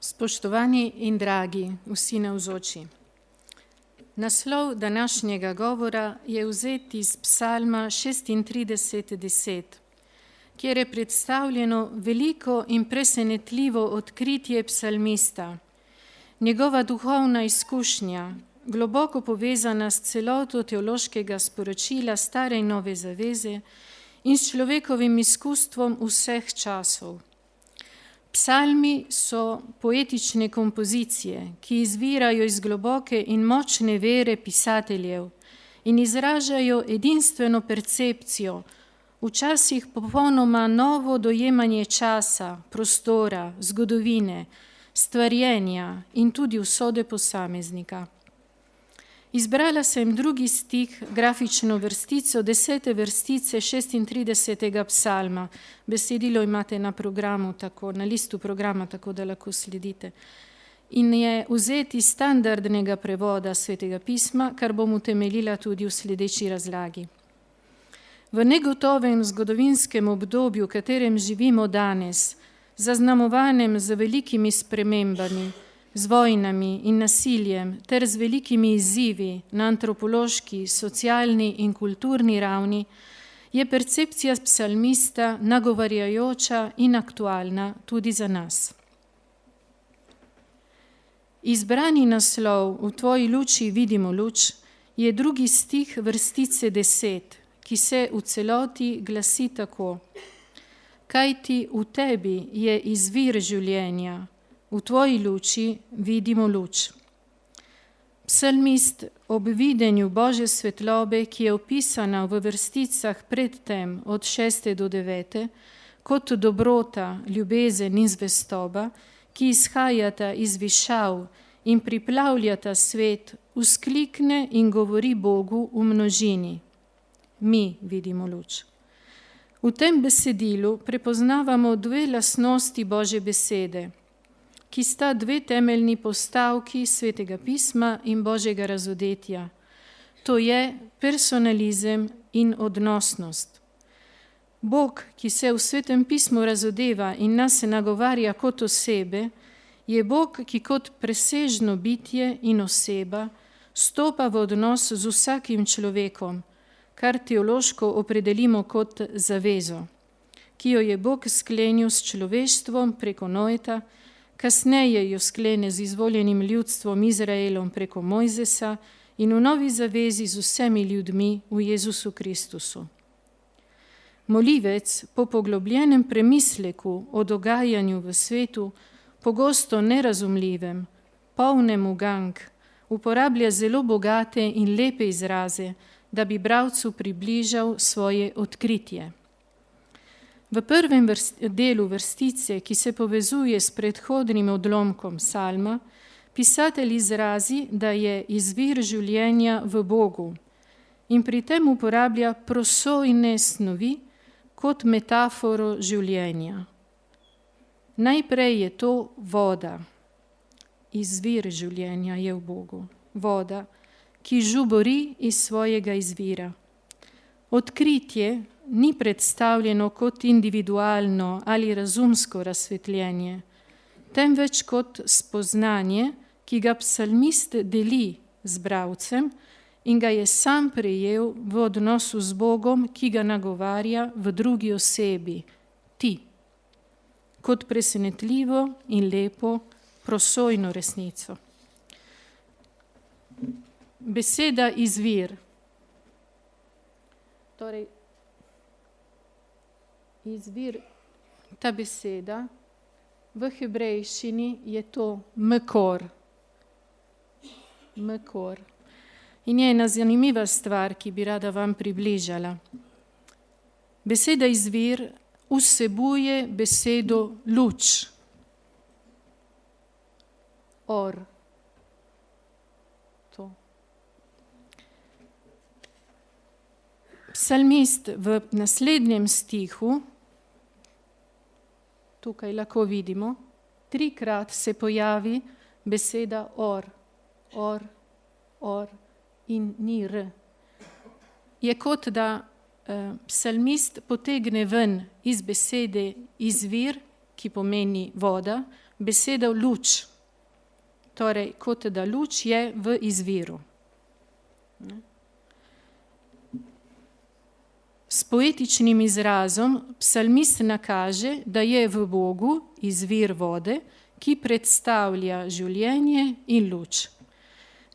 Spoštovani in dragi, vsi navzoči. Naslov današnjega govora je vzet iz Psalma 36:10, kjer je predstavljeno veliko in presenetljivo odkritje psalmista, njegova duhovna izkušnja, globoko povezana s celoto teološkega sporočila Stare in Nove zaveze in s človekovim izkustvom vseh časov. Psalmi so poetične kompozicije, ki izvirajo iz globoke in močne vere pisateljev in izražajo edinstveno percepcijo, včasih popolnoma novo dojemanje časa, prostora, zgodovine, stvarjenja in tudi usode posameznika. Izbrala sem drugi stih, grafično vrstico, 10. vrstice 36. psalma. Besedilo imate na programu, na listu programa, tako da lahko sledite. In je vzet iz standardnega prevoda Svetega pisma, kar bom utemeljila tudi v sledeči razlagi. V negotovem zgodovinskem obdobju, v katerem živimo danes, zaznamovanem z velikimi spremembami, z vojnami in nasiljem ter z velikimi izzivi na antropološki, socialni in kulturni ravni, je percepcija psalmista nagovarjajoča in aktualna tudi za nas. Izbrani naslov V tvoji luči vidimo luč je drugi stih vrstice 10, ki se v celoti glasi tako: Kajti v tebi je izvir življenja, v tvoji luči vidimo luč. Psalmist ob videnju Božje svetlobe, ki je opisana v vrsticah predtem od 6. do 9. kot dobrota, ljubezen in zvestoba, ki izhajata iz višav in priplavljata svet, vzklikne in govori Bogu v množini. Mi vidimo luč. V tem besedilu prepoznavamo dve lastnosti Božje besede, ki sta dve temeljni postavki Svetega pisma in Božjega razodetja. To je personalizem in odnosnost. Bog, ki se v Svetem pismu razodeva in nas nagovarja kot osebe, je Bog, ki kot presežno bitje in oseba stopa v odnos z vsakim človekom, kar teološko opredelimo kot zavezo, ki jo je Bog sklenil s človeštvom preko Noeta, kasneje jo sklene z izvoljenim ljudstvom Izraelom preko Mojzesa in v novi zavezi z vsemi ljudmi v Jezusu Kristusu. Molivec po poglobljenem premisleku o dogajanju v svetu, pogosto nerazumljivem, polnem ugank, uporablja zelo bogate in lepe izraze, da bi bralcu približal svoje odkritje. V prvem delu vrstice, ki se povezuje s predhodnim odlomkom psalma, pisatelj izrazi, da je izvir življenja v Bogu in pri tem uporablja prosojne snovi kot metaforo življenja. Najprej je to voda. Izvir življenja je v Bogu. Voda, ki žubori iz svojega izvira. Odkritje ni predstavljeno kot individualno ali razumsko razsvetljenje, temveč kot spoznanje, ki ga psalmist deli z bralcem in ga je sam prejel v odnosu z Bogom, ki ga nagovarja v drugi osebi, ti, kot presenetljivo in lepo prosojno resnico. Beseda izvir. Torej, izvir, ta beseda, v hebrejščini je to mekor. Mekor. In je ena zanimiva stvar, ki bi rada vam približala. Beseda izvir vsebuje besedo luč. Or. To. Psalmist v naslednjem stihu, tukaj lahko vidimo, 3-krat se pojavi beseda or, or, or in ni r. Je kot da psalmist potegne ven iz besede izvir, ki pomeni voda, beseda luč. Torej, kot da luč je v izviru. S poetičnim izrazom psalmist nakaže, da je v Bogu izvir vode, ki predstavlja življenje in luč.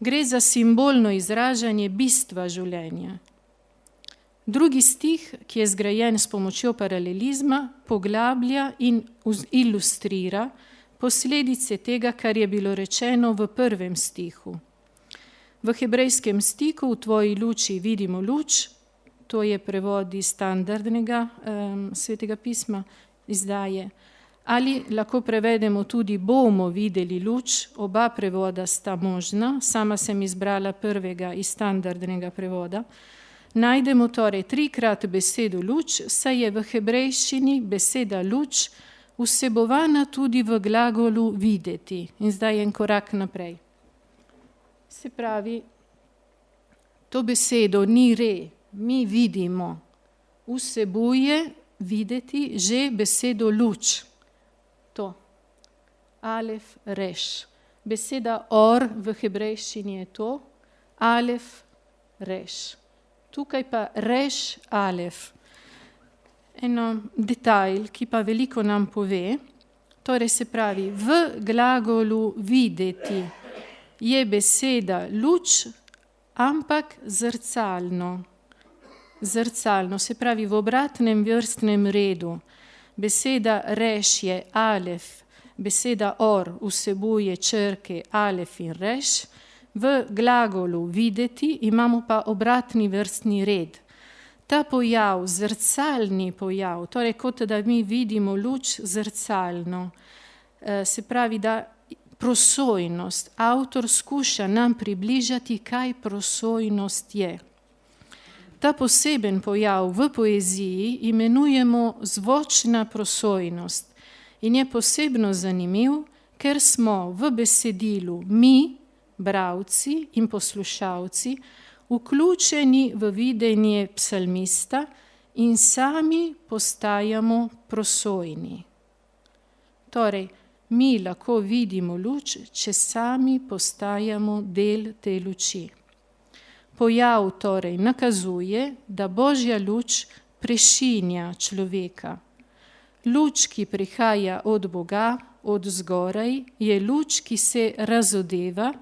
Gre za simbolno izražanje bistva življenja. Drugi stih, ki je zgrajen s pomočjo paralelizma, poglablja in ilustrira posledice tega, kar je bilo rečeno v prvem stihu. V hebrejskem stiku v tvoji luči vidimo luč, to je prevod iz standardnega svetega pisma, izdaje. Ali lahko prevedemo tudi bomo videli luč, oba prevoda sta možna, sama sem izbrala prvega iz standardnega prevoda. Najdemo torej 3-krat besedo luč, saj je v hebrejščini beseda luč vsebovana tudi v glagolu videti. In zdaj en korak naprej. Se pravi, to besedo ni re, mi vidimo, vsebuje videti že besedo luč. To. Alef, reš. Beseda or v hebrejščini je to, alef, reš. Tukaj pa reš, alef. Eno detajl, ki pa veliko nam pove, torej se pravi, v glagolu videti je beseda luč, ampak zrcalno. Zrcalno, se pravi v obratnem vrstnem redu. Beseda reš je alef, beseda or vsebuje črke alef in reš, v glagolu videti imamo pa obratni vrstni red. Ta pojav, zrcalni pojav, torej kot da mi vidimo luč zrcalno, se pravi, da prosojnost, avtor skuša nam približati, kaj prosojnost je. Ta poseben pojav v poeziji imenujemo zvočna prosojnost in je posebno zanimiv, ker smo v besedilu mi, bralci in poslušalci, vključeni v videnje psalmista in sami postajamo prosojni. Torej, mi lahko vidimo luč, če sami postajamo del te luči. Pojav torej nakazuje, da Božja luč prešinja človeka. Luč, ki prihaja od Boga, od zgoraj, je luč, ki se razodeva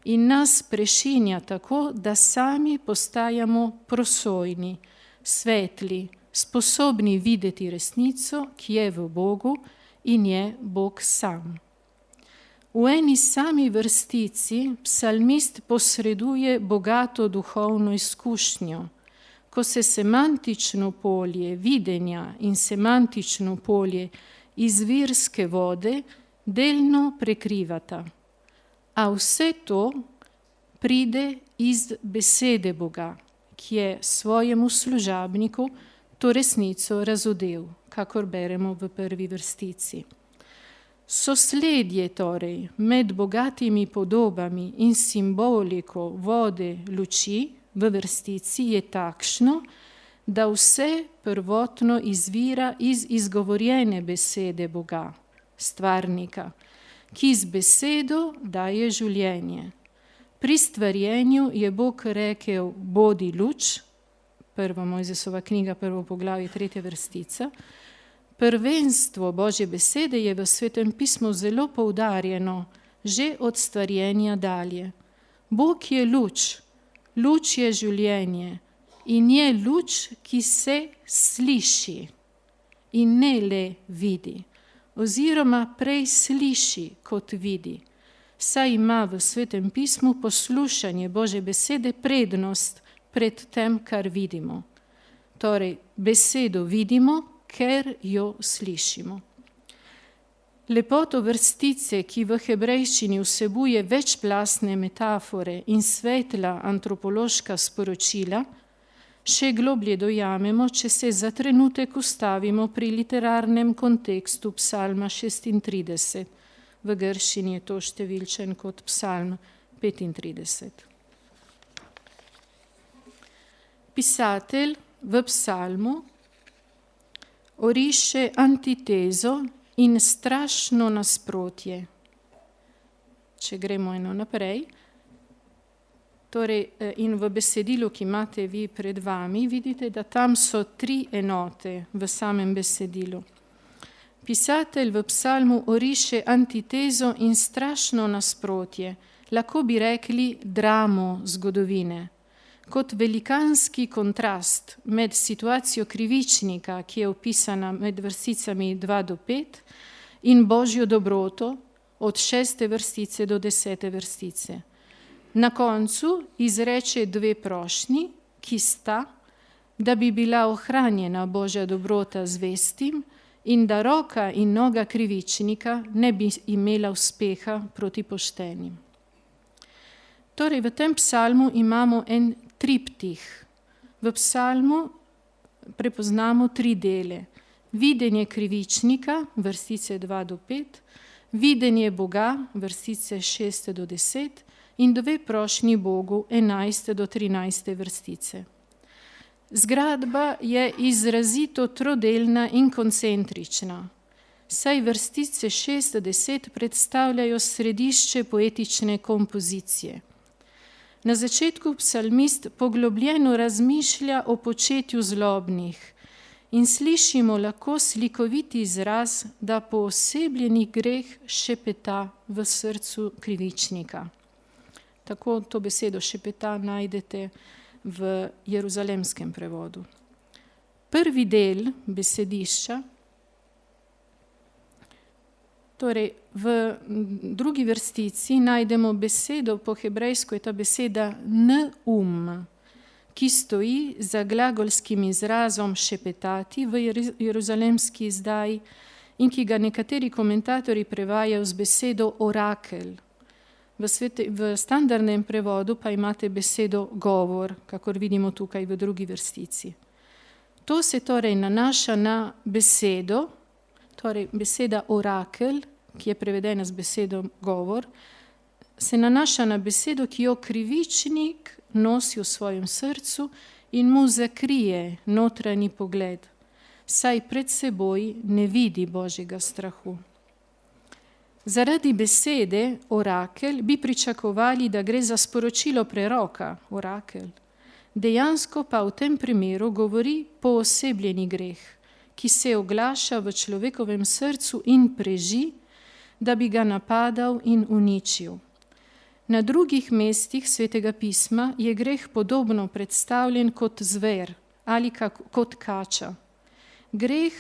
in nas prešinja tako, da sami postajamo prosojni, svetli, sposobni videti resnico, ki je v Bogu in je Bog sam. V eni sami vrstici psalmist posreduje bogato duhovno izkušnjo, ko se semantično polje videnja in semantično polje izvirske vode delno prekrivata. A vse to pride iz besede Boga, ki je svojemu služabniku to resnico razodel, kakor beremo v prvi vrstici. Sosledje torej med bogatimi podobami in simboliko vode luči v vrstici je takšno, da vse prvotno izvira iz izgovorjene besede Boga, stvarnika, ki z besedo daje življenje. Pri stvarjenju je Bog rekel, bodi luč, 1. Mojzesova knjiga, 1. poglavje, 3. vrstica. Prvenstvo Božje besede je v Svetem pismu zelo poudarjeno, že od stvarjenja dalje. Bog je luč, luč je življenje in je luč, ki se sliši in ne le vidi, oziroma prej sliši kot vidi. Saj ima v Svetem pismu poslušanje Božje besede prednost pred tem, kar vidimo. Torej, besedo vidimo, ker jo slišimo. Lepoto vrstice, ki v hebrejščini vsebuje večplastne metafore in svetla antropološka sporočila, še globlje dojamemo, če se za trenutek ustavimo pri literarnem kontekstu psalma 36. V grščini je to številčen kot psalm 35. Pisatelj v psalmu oriše antitezo in strašno nasprotje. Če gremo eno naprej, torej, in v besedilu, ki imate vi pred vami, vidite, da tam so 3 enote v samem besedilu. Pisatelj v psalmu oriše antitezo in strašno nasprotje, lahko bi rekli dramo zgodovine, kot velikanski kontrast med situacijo krivičnika, ki je opisana med vrsticami 2 do 5, in Božjo dobroto od 6. vrstice do 10. vrstice. Na koncu izreče 2 prošnji, ki sta, da bi bila ohranjena Božja dobrota zvestim in da roka in noga krivičnika ne bi imela uspeha proti poštenim. Torej, v tem psalmu imamo en triptih. V psalmu prepoznamo 3 dele. Videnje krivičnika, vrstice 2 do 5, videnje Boga, vrstice 6 do 10, in 2 prošnji Bogu, 11 do 13 vrstice. Zgradba je izrazito trodelna in koncentrična, saj vrstice 6 do 10 predstavljajo središče poetične kompozicije. Na začetku psalmist poglobljeno razmišlja o početju zlobnih in slišimo lahko slikoviti izraz, da poosebljeni greh šepeta v srcu krivičnika. Tako to besedo šepeta najdete v jeruzalemskem prevodu. Prvi del besedišča, torej v drugi vrstici najdemo besedo, po hebrejsko je ta beseda neum, ki stoji za glagolskim izrazom šepetati v jeruzalemski izdaji in ki ga nekateri komentatorji prevajajo z besedo orakel. V standardnem prevodu pa imate besedo govor, kakor vidimo tukaj v drugi vrstici. To se torej nanaša na besedo, torej beseda orakel, ki je prevedena z besedo govor, se nanaša na besedo, ki jo krivičnik nosi v svojem srcu in mu zakrije notranji pogled, saj pred seboj ne vidi Božjega strahu. Zaradi besede orakel bi pričakovali, da gre za sporočilo preroka, orakel. Dejansko pa v tem primeru govori poosebljeni greh, ki se oglaša v človekovem srcu in preži, da bi ga napadal in uničil. Na drugih mestih Svetega pisma je greh podobno predstavljen kot zver ali kot kača. Greh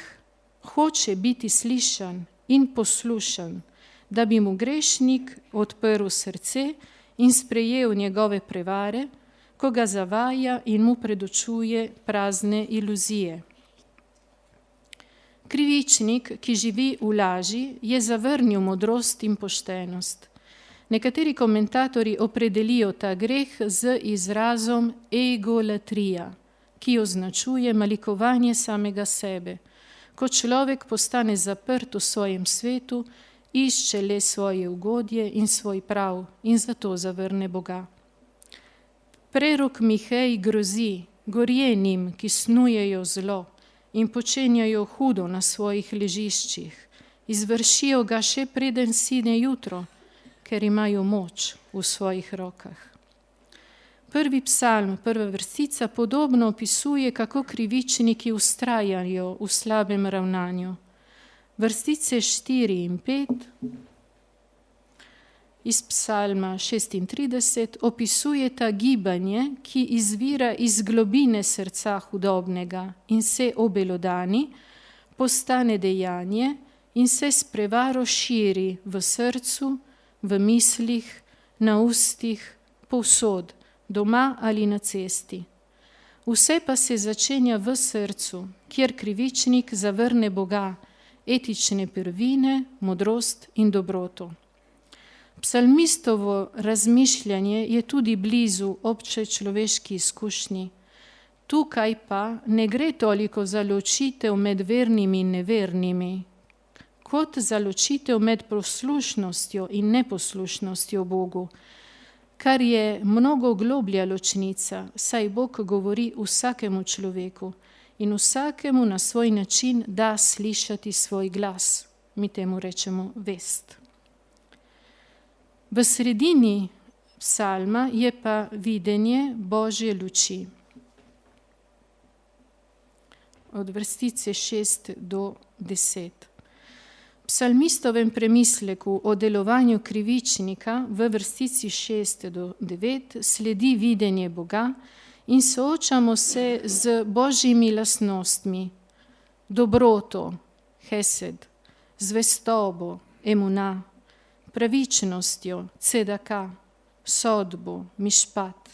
hoče biti slišan in poslušan, da bi mu grešnik odprl srce in sprejel njegove prevare, ko ga zavaja in mu predočuje prazne iluzije. Krivičnik, ki živi v laži, je zavrnil modrost in poštenost. Nekateri komentatorji opredelijo ta greh z izrazom egolatrija, ki označuje malikovanje samega sebe. Ko človek postane zaprt v svojem svetu, išče le svoje ugodje in svoj prav in zato zavrne Boga. Prerok Mihej grozi gorjenim, ki snujejo zlo in počenjajo hudo na svojih ležiščih. Izvršijo ga še preden sine jutro, ker imajo moč v svojih rokah. Prvi psalm, prva vrstica podobno opisuje, kako krivičniki vztrajajo v slabem ravnanju. Vrstice 4 in 5 iz psalma 36 opisujeta gibanje, ki izvira iz globine srca hudobnega in se obelodani, postane dejanje in se s prevaro širi v srcu, v mislih, na ustih, povsod, doma ali na cesti. Vse pa se začenja v srcu, kjer krivičnik zavrne Boga, etične prvine, modrost in dobroto. Psalmistovo razmišljanje je tudi blizu obče človeški izkušnji. Tukaj pa ne gre toliko za ločitev med vernimi in nevernimi, kot za ločitev med poslušnostjo in neposlušnostjo Bogu, kar je mnogo globlja ločnica, saj Bog govori vsakemu človeku in vsakemu na svoj način da slišati svoj glas. mi temu rečemo vest. V sredini psalma je pa videnje Božje luči. Od vrstice 6 do 10. Psalmistovem premisleku o delovanju krivičnika v vrstici 6 do 9 sledi videnje Boga in soočamo se z Božjimi lastnostmi, dobroto, hesed, zvestobo, emuna, pravičnostjo, cedaka, sodbo, mišpat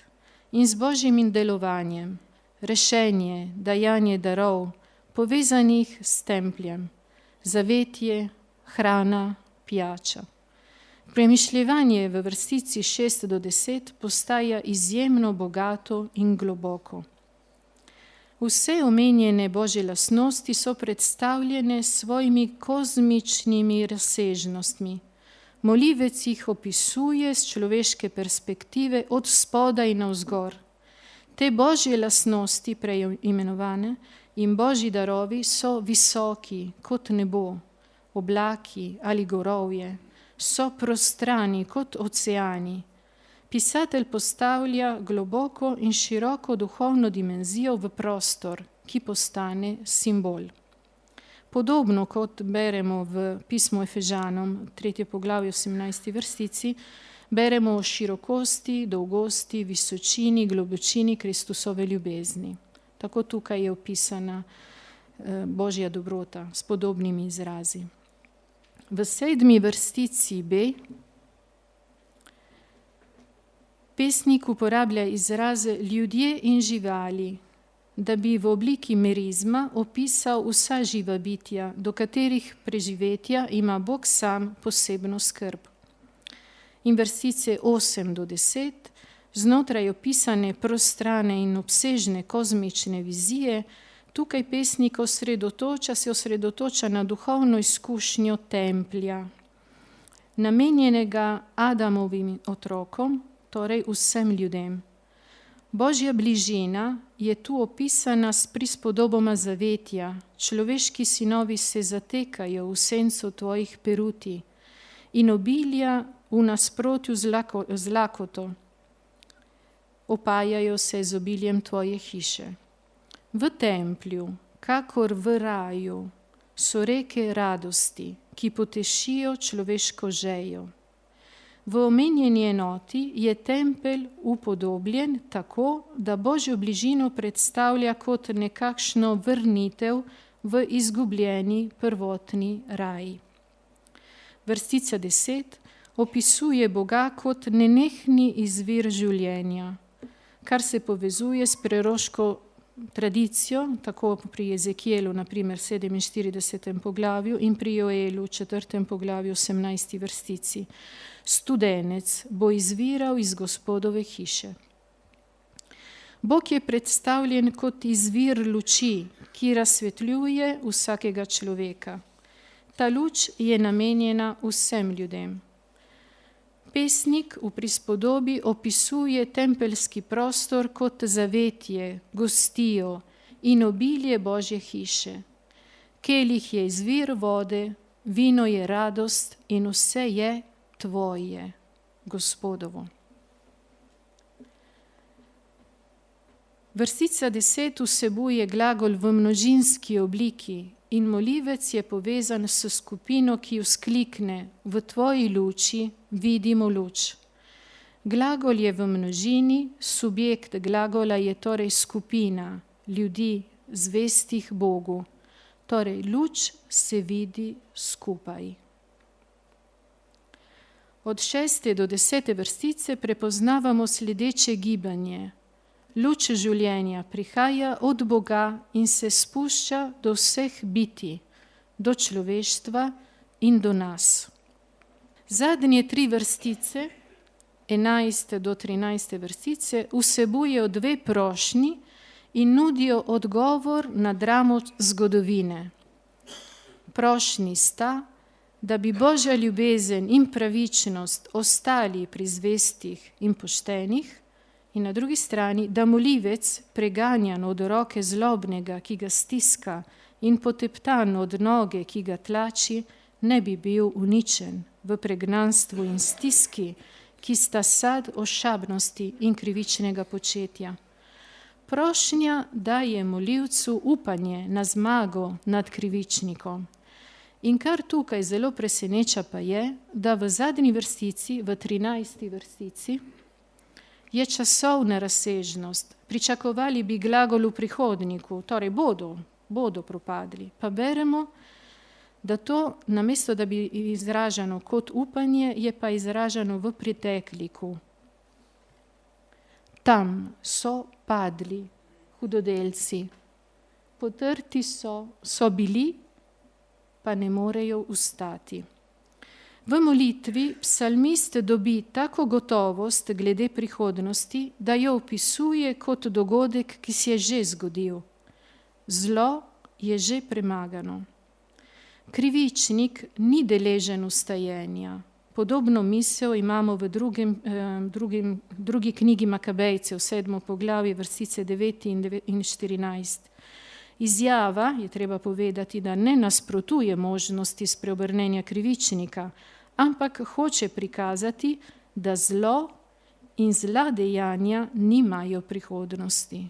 in z Božjim delovanjem, rešenje, dajanje darov, povezanih s templjem, zavetje, hrana, pijača. Premišljevanje v vrstici 6 do 10 postaja izjemno bogato in globoko. Vse omenjene Božje lastnosti so predstavljene s svojimi kozmičnimi razsežnostmi. Molivec jih opisuje z človeške perspektive od spodaj navzgor. Te Božje lastnosti, prej imenovane, in Božji darovi so visoki kot nebo, oblaki ali gorovje, so prostrani kot oceani. Pisatelj postavlja globoko in široko duhovno dimenzijo v prostor, ki postane simbol. Podobno kot beremo v pismu Efežanom, 3. poglavje, 18. vrstici, beremo o širokosti, dolgosti, visočini, globočini Kristusove ljubezni. Tako tukaj je opisana Božja dobrota s podobnimi izrazi. V 7. vrstici B pesnik uporablja izraze ljudje in živali, da bi v obliki merizma opisal vsa živa bitja, do katerih preživetja ima Bog sam posebno skrb. In vrstice 8 do 10, znotraj opisane prostrane in obsežne kozmične vizije, tukaj pesnik se osredotoča na duhovno izkušnjo templja, namenjenega Adamovim otrokom, torej vsem ljudem. Božja bližina je tu opisana s prispodoboma zavetja. Človeški sinovi se zatekajo v senco tvojih peruti in obilja v nasprotju z lakoto. Opajajo se z obiljem tvoje hiše. V templju, kakor v raju, so reke radosti, ki potešijo človeško žejo. V omenjeni enoti je tempelj upodobljen tako, da Božjo bližino predstavlja kot nekakšno vrnitev v izgubljeni prvotni raj. Vrstica 10 opisuje Boga kot nenehni izvir življenja, kar se povezuje s preroško tradicijo, tako pri Ezekijelu, naprimer 47. poglavju in pri Joelu, 4. poglavju, 18. vrstici. Studenec bo izviral iz Gospodove hiše. Bog je predstavljen kot izvir luči, ki razsvetljuje vsakega človeka. Ta luč je namenjena vsem ljudem. Pesnik v prispodobi opisuje tempeljski prostor kot zavetje, gostijo in obilje Božje hiše. Kelih je izvir vode, vino je radost in vse je tvoje, Gospodovo. Vrstica 10 vsebuje glagol v množinski obliki in molivec je povezan s skupino, ki vzklikne: v tvoji luči vidimo luč. Glagol je v množini, subjekt glagola je torej skupina ljudi, zvestih Bogu. Torej, luč se vidi skupaj. Od 6. do 10. vrstice prepoznavamo sledeče gibanje. Luč življenja prihaja od Boga in se spušča do vseh bitij, do človeštva in do nas. Zadnje 3 vrstice, 11. do 13. vrstice, vsebujejo 2 prošnji in nudijo odgovor na dramo zgodovine. Prošnji sta, da bi Božja ljubezen in pravičnost ostali pri zvestih in poštenih, in na drugi strani, da molivec, preganjan od roke zlobnega, ki ga stiska, in poteptan od noge, ki ga tlači, ne bi bil uničen v pregnanstvu in stiski, ki sta sad ošabnosti in krivičnega početja. Prošnja daje molivcu upanje na zmago nad krivičnikom. In kar tukaj zelo preseneča pa je, da v zadnji vrstici, v 13. vrstici, je časovna razsežnost. Pričakovali bi glagol v prihodniku, torej bodo propadli. Pa beremo, da to, namesto da bi izraženo kot upanje, je pa izraženo v pretekliku. Tam so padli hudodelci, potrti so bili, pa ne morejo ustati. V molitvi psalmist dobi tako gotovost glede prihodnosti, da jo opisuje kot dogodek, ki se je že zgodil. Zlo je že premagano. Krivičnik ni deležen ustajenja. Podobno misel imamo v drugi knjigi Makabejcev, 7. poglavje, vrstice 9 in 14. Izjava, je treba povedati, da ne nasprotuje možnosti spreobrnenja krivičnika, ampak hoče prikazati, da zlo in zla dejanja nimajo prihodnosti.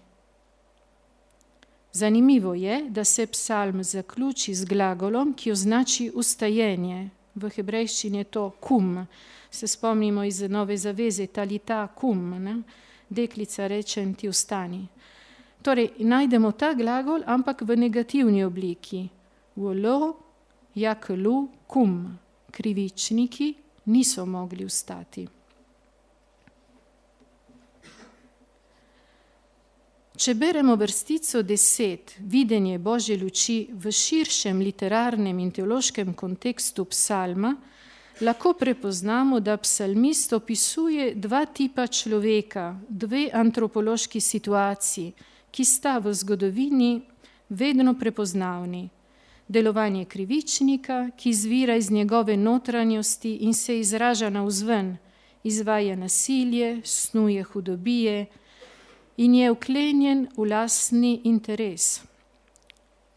Zanimivo je, da se psalm zaključi z glagolom, ki označi ustajenje. V hebrejščini je to kum. Se spomnimo iz Nove zaveze, talita kum, ne? Deklica reče, ti ustani. Torej, najdemo ta glagol, ampak v negativni obliki. Volo, jakelu, kum. Krivičniki niso mogli ustati. Če beremo vrstico 10, videnje Božje luči v širšem literarnem in teološkem kontekstu psalma, lahko prepoznamo, da psalmist opisuje dva tipa človeka, dve antropološki situaciji, ki sta v zgodovini vedno prepoznavni. Delovanje krivičnika, ki izvira iz njegove notranjosti in se izraža navzven, izvaja nasilje, snuje hudobije in je vklenjen v lastni interes.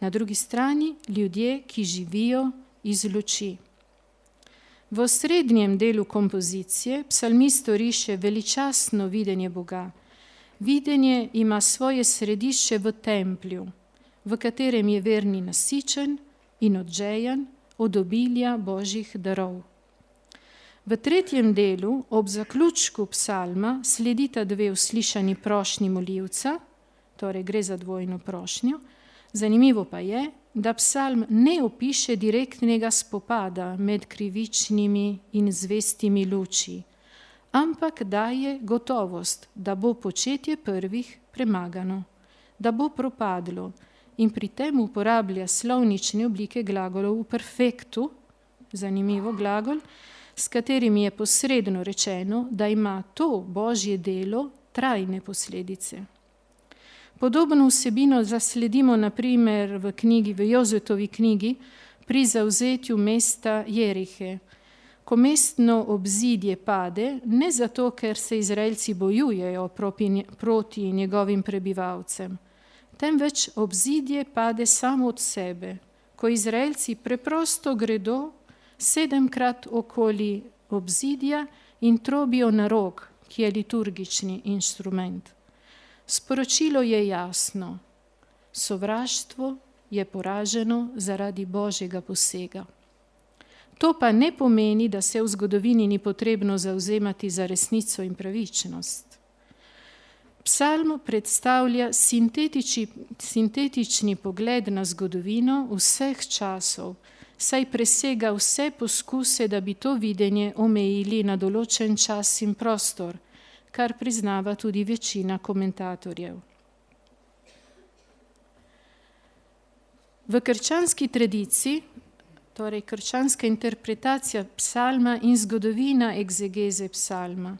Na drugi strani ljudje, ki živijo iz luči. V osrednjem delu kompozicije psalmist riše veličastno videnje Boga. Videnje ima svoje središče v templju, v katerem je verni nasičen in odžejan od obilja Božjih darov. V tretjem delu, ob zaključku psalma, sledita dve uslišani prošnji molivca, torej gre za dvojno prošnjo. Zanimivo pa je, da psalm ne opiše direktnega spopada med krivičnimi in zvestimi luči, ampak daje gotovost, da bo početje prvih premagano, da bo propadlo, in pri tem uporablja slovnične oblike glagolov v perfektu, zanimivo glagol, s katerim je posredno rečeno, da ima to Božje delo trajne posledice. Podobno vsebino zasledimo na primer v Jozetovi knjigi pri zavzetju mesta Jerihe. Ko mestno obzidje pade, ne zato, ker se Izraelci bojujejo proti njegovim prebivalcem, temveč obzidje pade samo od sebe, ko Izraelci preprosto gredo 7-krat okoli obzidja in trobijo na rog, ki je liturgični inštrument. Sporočilo je jasno. Sovraštvo je poraženo zaradi Božjega posega. To pa ne pomeni, da se v zgodovini ni potrebno zavzemati za resnico in pravičnost. Psalm predstavlja sintetični pogled na zgodovino vseh časov, saj presega vse poskuse, da bi to videnje omejili na določen čas in prostor, kar priznava tudi večina komentatorjev. V krščanski tradiciji, torej krščanska interpretacija psalma in zgodovina egzegeze psalma,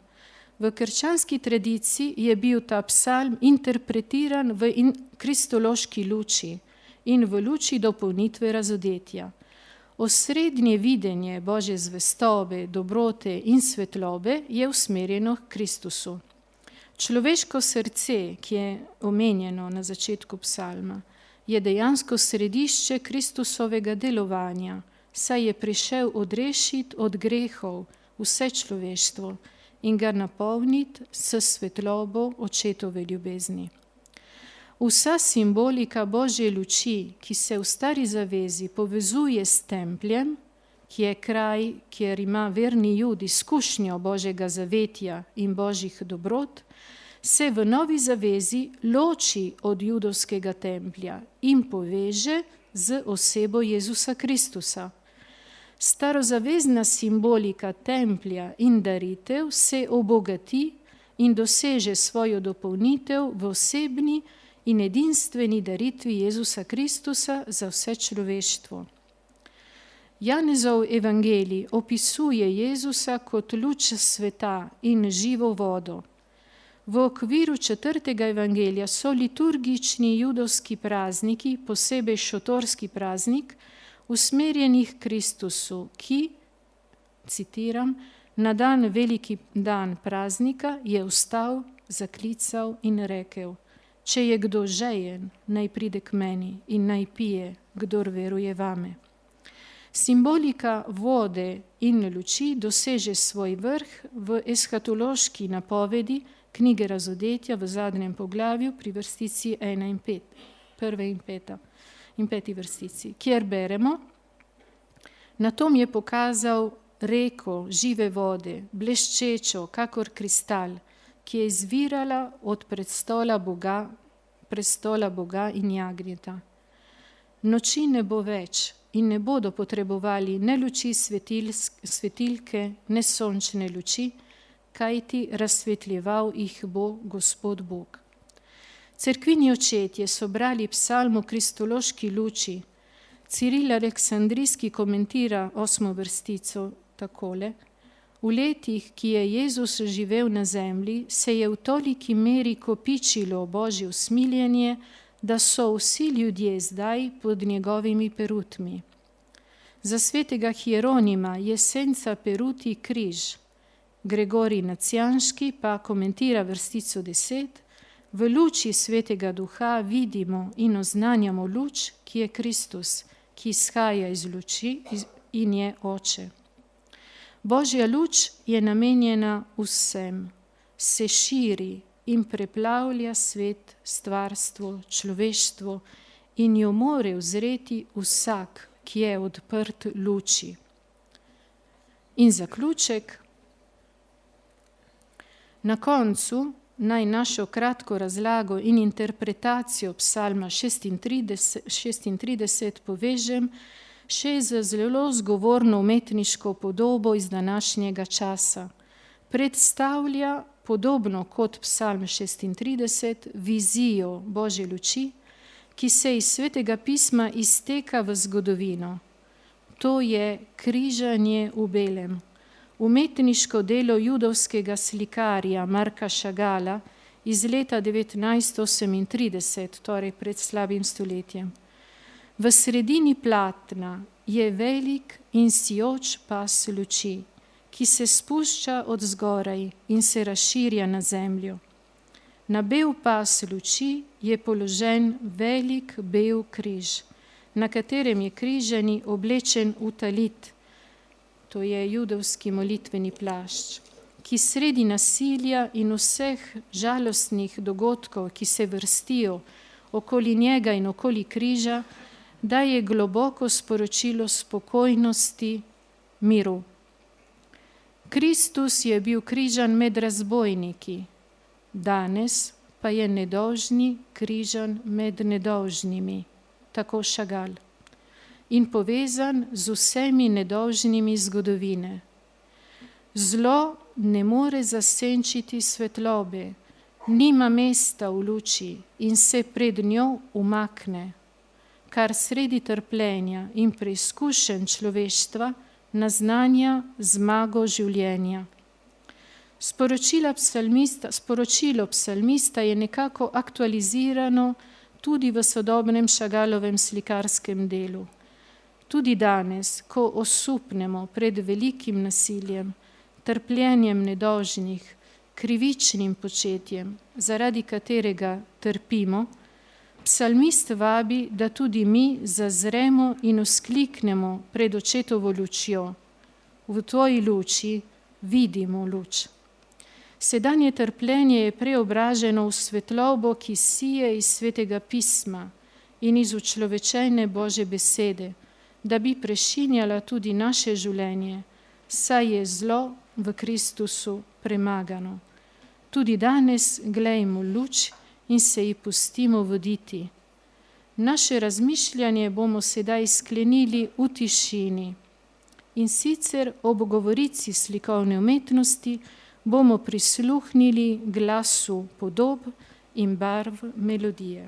v krščanski tradiciji je bil ta psalm interpretiran v kristološki luči in v luči dopolnitve razodetja. Osrednje videnje Božje zvestobe, dobrote in svetlobe je usmerjeno k Kristusu. Človeško srce, ki je omenjeno na začetku psalma, je dejansko središče Kristusovega delovanja, saj je prišel odrešiti od grehov vse človeštvo in ga napolniti s svetlobo očetove ljubezni. Vsa simbolika Božje luči, ki se v Stari zavezi povezuje s templjem, ki je kraj, kjer ima verni Jud izkušnjo Božjega zavetja in Božjih dobrot, se v Novi zavezi loči od judovskega templja in poveže z osebo Jezusa Kristusa. Starozavezna simbolika templja in daritev se obogati in doseže svojo dopolnitev v osebni in edinstveni daritvi Jezusa Kristusa za vse človeštvo. Janezov evangelij opisuje Jezusa kot luč sveta in živo vodo. V okviru 4. evangelija so liturgični judovski prazniki, posebej šotorski praznik, usmerjenih Kristusu, ki, citiram, na dan veliki dan praznika je vstal, zaklical in rekel: če je kdo žejen, naj pride k meni in naj pije, kdor veruje vame. Simbolika vode in luči doseže svoj vrh v eshatološki napovedi knjige Razodetja v zadnjem poglavju pri vrstici 1 in 5, 1 in 5 vrstici, kjer beremo: na tom je pokazal reko žive vode, bleščečo, kakor kristal, ki je izvirala od prestola Boga in jagnjeta. Noči ne bo več in ne bodo potrebovali ne luči svetilke, ne sončne luči, kajti razsvetljeval jih bo Gospod Bog. Cerkvini očetje so brali psalm o kristološki luči. Ciril Aleksandrijski komentira 8. vrstico takole: v letih, ki je Jezus živel na zemlji, se je v toliki meri kopičilo Božje usmiljenje, da so vsi ljudje zdaj pod njegovimi perutmi. Za svetega Hieronima je senca peruti križ. Gregorij Nacijanški pa komentira vrstico 10: v luči svetega duha vidimo in oznanjamo luč, ki je Kristus, ki izhaja iz luči in je Oče. Božja luč je namenjena vsem, se širi in preplavlja svet, stvarstvo, človeštvo in jo more uzreti vsak, ki je odprt luči. In zaključek. Na koncu naj našo kratko razlago in interpretacijo psalma 36 povežem še z zelo zgovorno umetniško podobo iz današnjega časa. Predstavlja, podobno kot psalm 36, vizijo Božje luči, ki se iz Svetega pisma izteka v zgodovino. To je križanje v belem. Umetniško delo judovskega slikarja Marka Chagalla iz leta 1938, torej pred slabim stoletjem. V sredini platna je velik in sijoč pas luči, ki se spušča od zgoraj in se razširja na zemljo. Na bel pas luči je položen velik bel križ, na katerem je križani oblečen v talit, to je judovski molitveni plašč, ki sredi nasilja in vseh žalostnih dogodkov, ki se vrstijo okoli njega in okoli križa, daje globoko sporočilo spokojnosti, miru. Kristus je bil križan med razbojniki, danes pa je nedolžni križan med nedolžnimi, tako Chagall, in povezan z vsemi nedolžnimi zgodovine. Zlo ne more zasenčiti svetlobe, nima mesta v luči in se pred njo umakne, kar sredi trpljenja in preizkušenj človeštva naznanja zmago življenja. Sporočilo psalmista je nekako aktualizirano tudi v sodobnem Chagallovem slikarskem delu. Tudi danes, ko osupnemo pred velikim nasiljem, trpljenjem nedolžnih, krivičnim početjem, zaradi katerega trpimo, Psalmist vabi, da tudi mi zazremo in vzkliknemo pred očetovo lučjo. V tvoji luči vidimo luč. Sedanje trpljenje je preobraženo v svetlobo, ki sije iz svetega pisma in iz učlovečene Božje besede, da bi prešinjala tudi naše življenje, saj je zlo v Kristusu premagano. Tudi danes glejmo luč in se ji pustimo voditi. Naše razmišljanje bomo sedaj sklenili v tišini. In sicer ob govorici slikovne umetnosti bomo prisluhnili glasu podob in barv melodije.